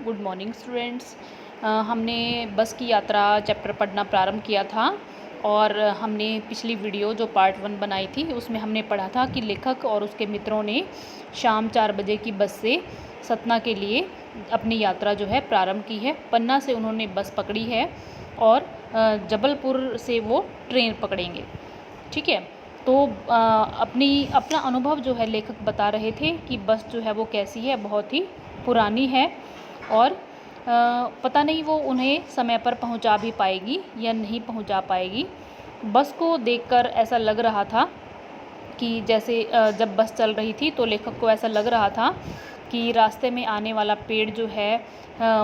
Good morning students. हमने बस की यात्रा चैप्टर पढ़ना प्रारंभ किया था और हमने पिछली वीडियो जो पार्ट 1 बनाई थी उसमें हमने पढ़ा था कि लेखक और उसके मित्रों ने शाम 4 बजे की बस से सतना के लिए अपनी यात्रा जो है प्रारंभ की है। पन्ना से उन्होंने बस पकड़ी है और जबलपुर से वो ट्रेन पकड़ेंगे। ठीक है, तो अपना अनुभव जो है लेखक बता रहे थे कि बस जो है वो कैसी है, बहुत ही पुरानी है और पता नहीं वो उन्हें समय पर पहुंचा भी पाएगी या नहीं पहुंचा पाएगी। बस को देखकर ऐसा लग रहा था कि जैसे जब बस चल रही थी तो लेखक को ऐसा लग रहा था कि रास्ते में आने वाला पेड़ जो है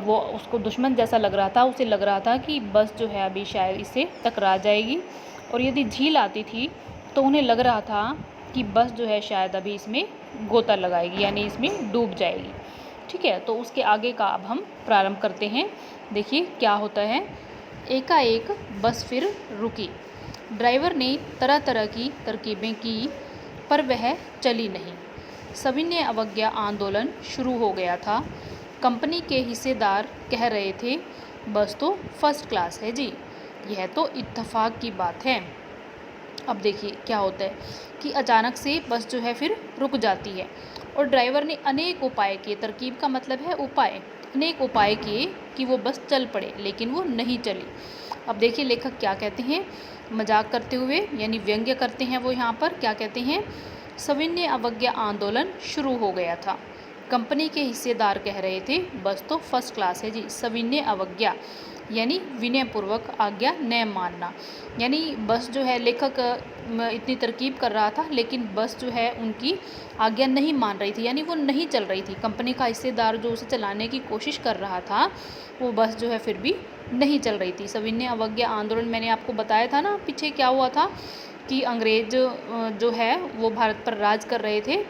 वो उसको दुश्मन जैसा लग रहा था। उसे लग रहा था कि बस जो है अभी शायद इससे टकरा जाएगी और यदि झील आती थी तो उन्हें लग रहा था कि बस जो है शायद अभी इसमें गोता लगाएगी, यानी इसमें डूब जाएगी। ठीक है, तो उसके आगे का अब हम प्रारंभ करते हैं। देखिए क्या होता है। एकाएक बस फिर रुकी। ड्राइवर ने तरह तरह की तरकीबें की पर वह चली नहीं। सविनय अवज्ञा आंदोलन शुरू हो गया था। कंपनी के हिस्सेदार कह रहे थे, बस तो फर्स्ट क्लास है जी, यह तो इत्तेफाक की बात है। अब देखिए क्या होता है कि अचानक से बस जो है फिर रुक जाती है और ड्राइवर ने अनेक उपाय किए। तरकीब का मतलब है उपाय। अनेक उपाय किए कि वो बस चल पड़े, लेकिन वो नहीं चली। अब देखिए लेखक क्या कहते हैं, मजाक करते हुए यानी व्यंग्य करते हैं वो यहाँ पर। क्या कहते हैं, सविनय अवज्ञा आंदोलन शुरू हो गया था। कंपनी के हिस्सेदार कह रहे थे, बस तो फर्स्ट क्लास है जी। सविनय अवज्ञा यानी विनयपूर्वक आज्ञा न मानना, यानी बस जो है लेखक इतनी तरकीब कर रहा था लेकिन बस जो है उनकी आज्ञा नहीं मान रही थी, यानी वो नहीं चल रही थी। कंपनी का हिस्सेदार जो उसे चलाने की कोशिश कर रहा था वो बस जो है फिर भी नहीं चल रही थी। सविनय अवज्ञा आंदोलन मैंने आपको बताया था ना पीछे क्या हुआ था कि अंग्रेज जो है वो भारत पर राज कर रहे थे,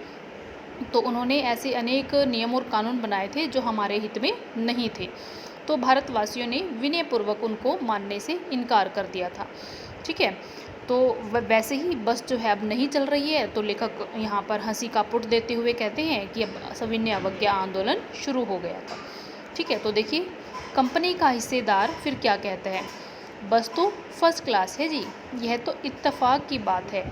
तो उन्होंने ऐसे अनेक नियम और कानून बनाए थे जो हमारे हित में नहीं थे। तो भारतवासियों ने विनयपूर्वक उनको मानने से इनकार कर दिया था। ठीक है, तो वैसे ही बस जो है अब नहीं चल रही है, तो लेखक यहाँ पर हंसी का पुट देते हुए कहते हैं कि अब सविनय अवज्ञा आंदोलन शुरू हो गया था। ठीक है, तो देखिए कंपनी का हिस्सेदार फिर क्या कहता है, बस तो फर्स्ट क्लास है जी, यह तो इत्तेफाक की बात है।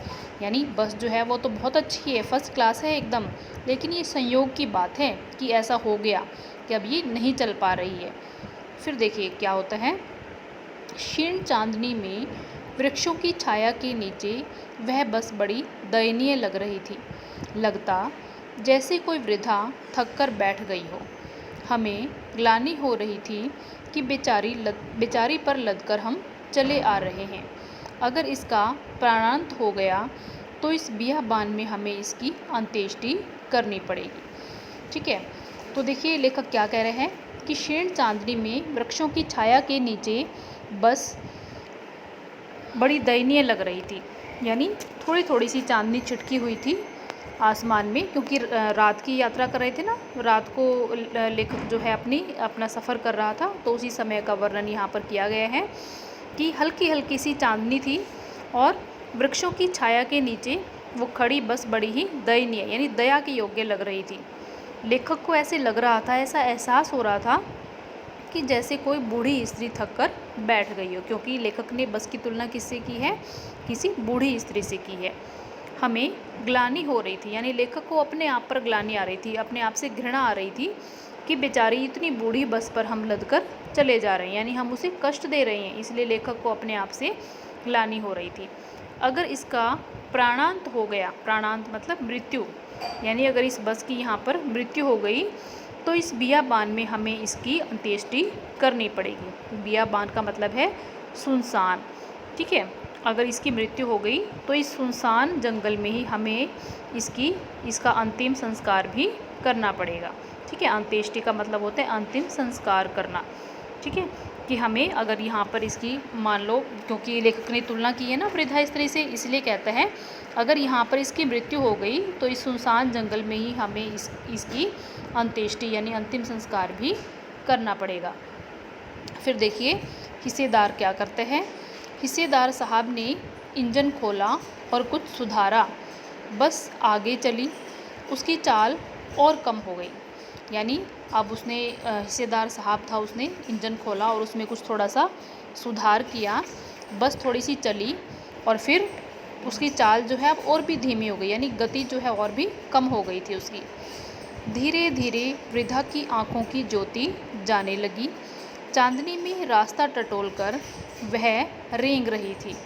यानी बस जो है वो तो बहुत अच्छी है, फर्स्ट क्लास है एकदम, लेकिन ये संयोग की बात है कि ऐसा हो गया कि अब ये नहीं चल पा रही है। फिर देखिए क्या होता है। क्षीण चांदनी में वृक्षों की छाया के नीचे वह बस बड़ी दयनीय लग रही थी। लगता जैसे कोई वृद्धा थक कर बैठ गई हो। हमें ग्लानि हो रही थी कि बेचारी पर लदकर हम चले आ रहे हैं। अगर इसका प्राणांत हो गया तो इस बियाबान में हमें इसकी अंत्येष्टि करनी पड़ेगी। ठीक है, तो देखिए लेखक क्या कह रहे हैं कि क्षीण चांदनी में वृक्षों की छाया के नीचे बस बड़ी दयनीय लग रही थी, यानी थोड़ी थोड़ी सी चांदनी छिटकी हुई थी आसमान में, क्योंकि रात की यात्रा कर रहे थे ना, रात को लेखक जो है अपना सफ़र कर रहा था, तो उसी समय का वर्णन यहाँ पर किया गया है कि हल्की हल्की सी चांदनी थी और वृक्षों की छाया के नीचे वो खड़ी बस बड़ी ही दयनीय यानी दया के योग्य लग रही थी। लेखक को ऐसे लग रहा था, ऐसा एहसास हो रहा था कि जैसे कोई बूढ़ी स्त्री थक कर बैठ गई हो, क्योंकि लेखक ने बस की तुलना किससे की है, किसी बूढ़ी स्त्री से की है। हमें ग्लानि हो रही थी, यानी लेखक को अपने आप पर ग्लानि आ रही थी, अपने आप से घृणा आ रही थी कि बेचारी इतनी बूढ़ी बस पर हम लदकर चले जा रहे हैं, यानी हम उसे कष्ट दे रहे हैं, इसलिए लेखक को अपने आप से ग्लानि हो रही थी। अगर इसका प्राणांत हो गया, प्राणांत मतलब मृत्यु, यानी अगर इस बस की यहाँ पर मृत्यु हो गई तो इस बियाबान में हमें इसकी अंत्येष्टि करनी पड़ेगी। बियाबान का मतलब है सुनसान। ठीक है, अगर इसकी मृत्यु हो गई तो इस सुनसान जंगल में ही हमें इसका अंतिम संस्कार भी करना पड़ेगा। ठीक है, अंत्येष्टि का मतलब होता है अंतिम संस्कार करना। ठीक है, कि हमें अगर यहाँ पर इसकी मान लो, क्योंकि लेखक ने तुलना की है ना वृद्धा स्त्री से, इसलिए कहता है अगर यहाँ पर इसकी मृत्यु हो गई तो इस सुनसान जंगल में ही हमें इसकी अंत्येष्टि यानी अंतिम संस्कार भी करना पड़ेगा। फिर देखिए हिस्सेदार क्या करते हैं। हिस्सेदार साहब ने इंजन खोला और कुछ सुधारा। बस आगे चली, उसकी चाल और कम हो गई। यानी अब उसने हिस्सेदार साहब था, उसने इंजन खोला और उसमें कुछ थोड़ा सा सुधार किया, बस थोड़ी सी चली और फिर उसकी चाल जो है अब और भी धीमी हो गई, यानी गति जो है और भी कम हो गई थी उसकी। धीरे धीरे वृद्धा की आंखों की ज्योति जाने लगी। चांदनी में रास्ता टटोलकर वह रेंग रही थी।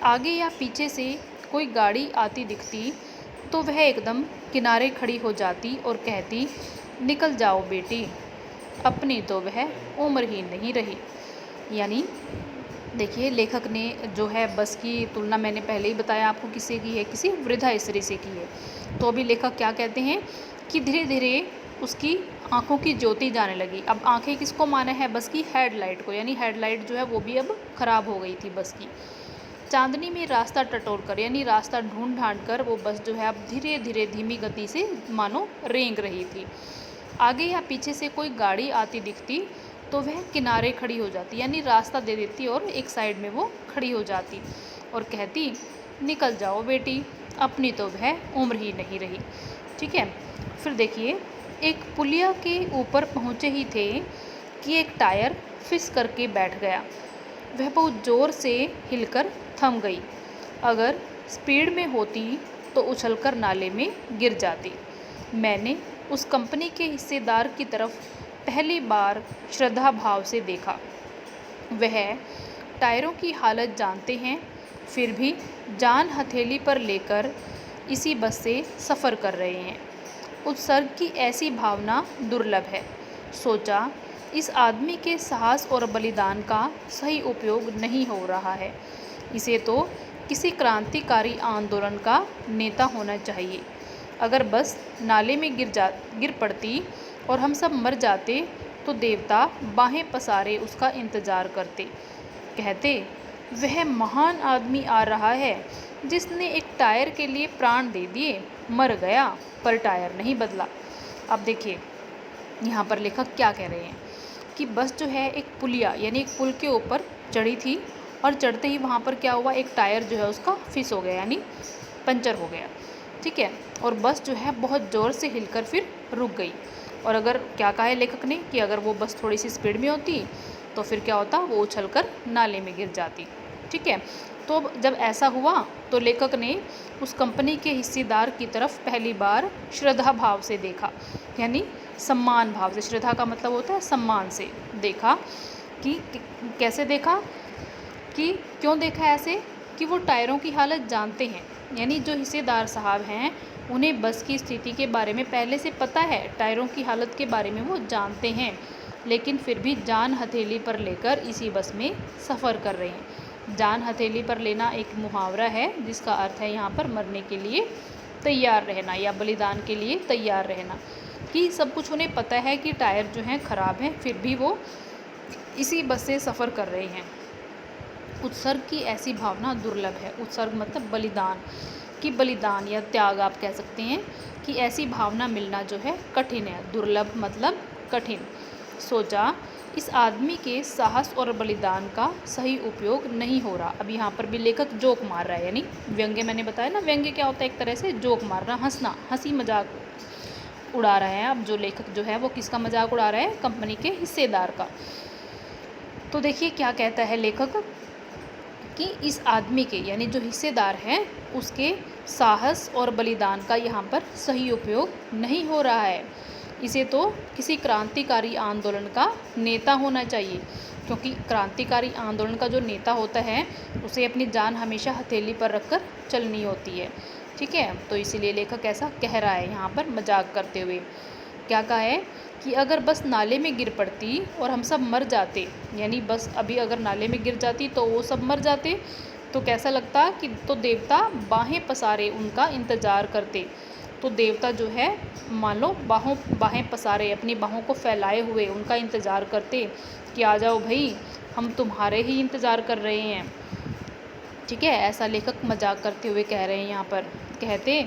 आगे या पीछे से कोई गाड़ी आती दिखती तो वह एकदम किनारे खड़ी हो जाती और कहती, निकल जाओ बेटी, अपनी तो वह उम्र ही नहीं रही। यानी देखिए, लेखक ने जो है बस की तुलना मैंने पहले ही बताया आपको किससे की है, किसी वृद्धा स्त्री से की है। तो अभी लेखक क्या कहते हैं कि धीरे धीरे उसकी आंखों की ज्योति जाने लगी। अब आंखें किसको माना है, बस की हेडलाइट को, यानी हेडलाइट जो है वो भी अब खराब हो गई थी बस की। चांदनी में रास्ता टटोल कर, यानी रास्ता ढूंढ ढांढ कर वो बस जो है अब धीरे धीरे धीमी गति से मानो रेंग रही थी। आगे या पीछे से कोई गाड़ी आती दिखती तो वह किनारे खड़ी हो जाती, यानी रास्ता दे देती और एक साइड में वो खड़ी हो जाती और कहती, निकल जाओ बेटी, अपनी तो वह उम्र ही नहीं रही। ठीक है। फिर देखिए, एक पुलिया के ऊपर पहुँचे ही थे कि एक टायर फिस करके बैठ गया। वह बहुत ज़ोर से हिलकर थम गई। अगर स्पीड में होती तो उछलकर नाले में गिर जाती। मैंने उस कंपनी के हिस्सेदार की तरफ पहली बार श्रद्धा भाव से देखा। वह टायरों की हालत जानते हैं, फिर भी जान हथेली पर लेकर इसी बस से सफ़र कर रहे हैं। उत्सर्ग की ऐसी भावना दुर्लभ है। सोचा, इस आदमी के साहस और बलिदान का सही उपयोग नहीं हो रहा है। इसे तो किसी क्रांतिकारी आंदोलन का नेता होना चाहिए। अगर बस नाले में गिर पड़ती और हम सब मर जाते तो देवता बाहें पसारे उसका इंतज़ार करते, कहते, वह महान आदमी आ रहा है जिसने एक टायर के लिए प्राण दे दिए, मर गया पर टायर नहीं बदला। अब देखिए, यहाँ पर लेखक क्या कह रहे हैं कि बस जो है एक पुलिया यानी एक पुल के ऊपर चढ़ी थी और चढ़ते ही वहाँ पर क्या हुआ, एक टायर जो है उसका फिस हो गया, यानी पंचर हो गया। ठीक है। और बस जो है बहुत ज़ोर से हिलकर फिर रुक गई। और अगर क्या कहा है लेखक ने कि अगर वो बस थोड़ी सी स्पीड में होती तो फिर क्या होता, वो उछलकर नाले में गिर जाती। ठीक है। तो जब ऐसा हुआ तो लेखक ने उस कंपनी के हिस्सेदार की तरफ पहली बार श्रद्धा भाव से देखा, यानी सम्मान भाव से। श्रद्धा का मतलब होता है सम्मान से देखा। कि कैसे देखा, कि क्यों देखा ऐसे, कि वो टायरों की हालत जानते हैं, यानी जो हिस्सेदार साहब हैं उन्हें बस की स्थिति के बारे में पहले से पता है, टायरों की हालत के बारे में वो जानते हैं, लेकिन फिर भी जान हथेली पर लेकर इसी बस में सफ़र कर रहे हैं। जान हथेली पर लेना एक मुहावरा है जिसका अर्थ है यहाँ पर मरने के लिए तैयार रहना या बलिदान के लिए तैयार रहना। कि सब कुछ उन्हें पता है कि टायर जो हैं ख़राब हैं, फिर भी वो इसी बस से सफ़र कर रहे हैं। उत्सर्ग की ऐसी भावना दुर्लभ है। उत्सर्ग मतलब बलिदान, कि बलिदान या त्याग आप कह सकते हैं, कि ऐसी भावना मिलना जो है कठिन है। दुर्लभ मतलब कठिन। सोचा, इस आदमी के साहस और बलिदान का सही उपयोग नहीं हो रहा। अब यहाँ पर भी लेखक जोक मार रहा है, यानी व्यंग्य। मैंने बताया ना, व्यंग्य क्या होता है, एक तरह से जोक मारना, हंसना, हंसी मजाक उड़ा रहा है। अब जो लेखक जो है वो किसका मजाक उड़ा रहा है, कंपनी के हिस्सेदार का। तो देखिए क्या कहता है लेखक कि इस आदमी के, यानी जो हिस्सेदार हैं, उसके साहस और बलिदान का यहाँ पर सही उपयोग नहीं हो रहा है। इसे तो किसी क्रांतिकारी आंदोलन का नेता होना चाहिए, क्योंकि क्रांतिकारी आंदोलन का जो नेता होता है उसे अपनी जान हमेशा हथेली पर रखकर चलनी होती है। ठीक है। तो इसीलिए लेखक ऐसा कह रहा है यहाँ पर मजाक करते हुए। क्या कहा है कि अगर बस नाले में गिर पड़ती और हम सब मर जाते, यानी बस अभी अगर नाले में गिर जाती तो वो सब मर जाते, तो कैसा लगता कि तो देवता बाहें पसारे उनका इंतज़ार करते। तो देवता जो है मान लो बाहें पसारे, अपनी बाहों को फैलाए हुए उनका इंतज़ार करते कि आ जाओ भाई, हम तुम्हारे ही इंतज़ार कर रहे हैं। ठीक है। ऐसा लेखक मजाक करते हुए कह रहे हैं यहाँ पर। कहते,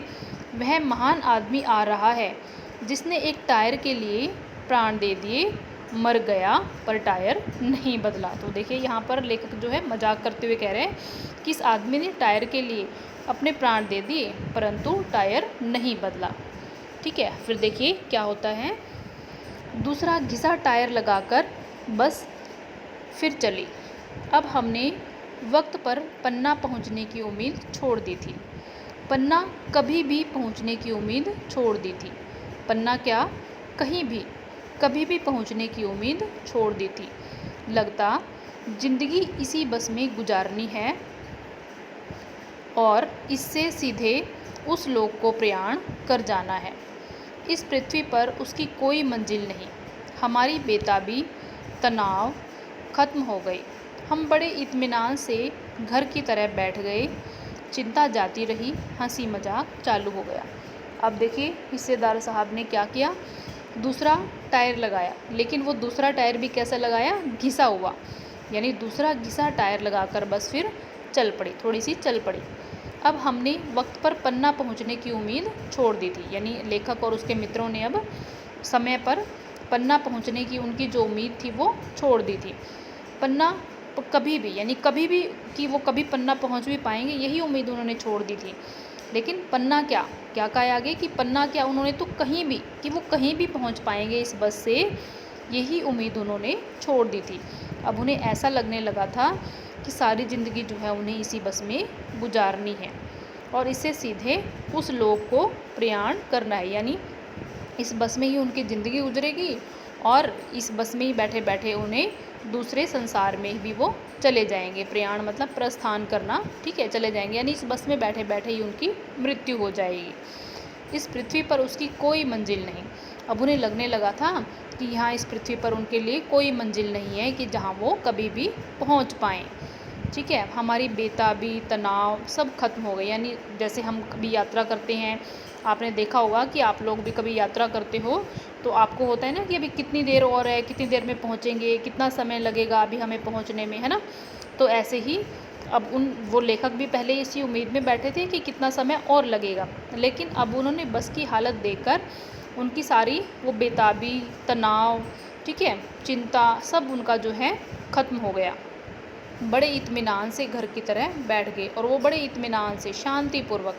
वह महान आदमी आ रहा है जिसने एक टायर के लिए प्राण दे दिए, मर गया पर टायर नहीं बदला। तो देखिए यहाँ पर लेखक जो है मजाक करते हुए कह रहे हैं कि इस आदमी ने टायर के लिए अपने प्राण दे दिए परंतु टायर नहीं बदला। ठीक है। फिर देखिए क्या होता है दूसरा घिसा टायर लगाकर बस फिर चली। अब हमने वक्त पर पन्ना पहुंचने की उम्मीद छोड़ दी थी। पन्ना कभी भी पहुंचने की उम्मीद छोड़ दी थी। पन्ना क्या, कहीं भी कभी भी पहुंचने की उम्मीद छोड़ दी थी। लगता जिंदगी इसी बस में गुजारनी है और इससे सीधे उस लोक को प्रयाण कर जाना है। इस पृथ्वी पर उसकी कोई मंजिल नहीं। हमारी बेताबी, तनाव खत्म हो गई। हम बड़े इत्मीनान से घर की तरह बैठ गए। चिंता जाती रही, हंसी मजाक चालू हो गया। अब देखिए हिस्सेदार साहब ने क्या किया, दूसरा टायर लगाया, लेकिन वो दूसरा टायर भी कैसा लगाया, घिसा हुआ, यानी दूसरा घिसा टायर लगाकर बस फिर चल पड़ी, थोड़ी सी चल पड़ी। अब हमने वक्त पर पन्ना पहुंचने की उम्मीद छोड़ दी थी, यानी लेखक और उसके मित्रों ने अब समय पर पन्ना पहुंचने की उनकी जो उम्मीद थी वो छोड़ दी थी। पन्ना कभी भी, यानी कभी भी कि वो कभी पन्ना पहुंच भी पाएंगे, यही उम्मीद उन्होंने छोड़ दी थी। लेकिन पन्ना क्या क्या कहा आगे कि पन्ना क्या, उन्होंने तो कहीं भी, कि वो कहीं भी पहुंच पाएंगे इस बस से, यही उम्मीद उन्होंने छोड़ दी थी। अब उन्हें ऐसा लगने लगा था कि सारी ज़िंदगी जो है उन्हें इसी बस में गुजारनी है और इससे सीधे उस लोक को प्रयाण करना है, यानी इस बस में ही उनकी ज़िंदगी गुजरेगी और इस बस में ही बैठे बैठे उन्हें दूसरे संसार में भी वो चले जाएंगे। प्रयाण मतलब प्रस्थान करना, ठीक है, चले जाएंगे, यानी इस बस में बैठे बैठे ही उनकी मृत्यु हो जाएगी। इस पृथ्वी पर उसकी कोई मंजिल नहीं। अब उन्हें लगने लगा था कि यहाँ इस पृथ्वी पर उनके लिए कोई मंजिल नहीं है कि जहाँ वो कभी भी पहुँच पाएँ। ठीक है, हमारी बेताबी, तनाव सब खत्म हो गए। यानी जैसे हम कभी यात्रा करते हैं, आपने देखा होगा कि आप लोग भी कभी यात्रा करते हो तो आपको होता है ना कि अभी कितनी देर और है, कितनी देर में पहुँचेंगे, कितना समय लगेगा अभी हमें पहुँचने में, है ना। तो ऐसे ही अब वो लेखक भी पहले इसी उम्मीद में बैठे थे कि कितना समय और लगेगा, लेकिन अब उन्होंने बस की हालत देखकर उनकी सारी वो बेताबी, तनाव, ठीक है, चिंता सब उनका जो है ख़त्म हो गया। बड़े इत्मीनान से घर की तरह बैठ गए और वो बड़े इत्मीनान से शांतिपूर्वक,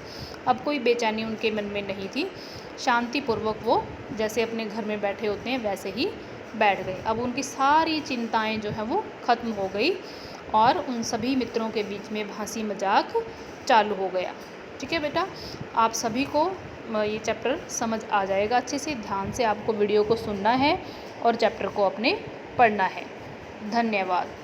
अब कोई बेचैनी उनके मन में नहीं थी, शांतिपूर्वक वो जैसे अपने घर में बैठे होते हैं वैसे ही बैठ गए। अब उनकी सारी चिंताएं जो है वो ख़त्म हो गई और उन सभी मित्रों के बीच में हंसी मजाक चालू हो गया। ठीक है बेटा, आप सभी को ये चैप्टर समझ आ जाएगा अच्छे से। ध्यान से आपको वीडियो को सुनना है और चैप्टर को अपने पढ़ना है। धन्यवाद।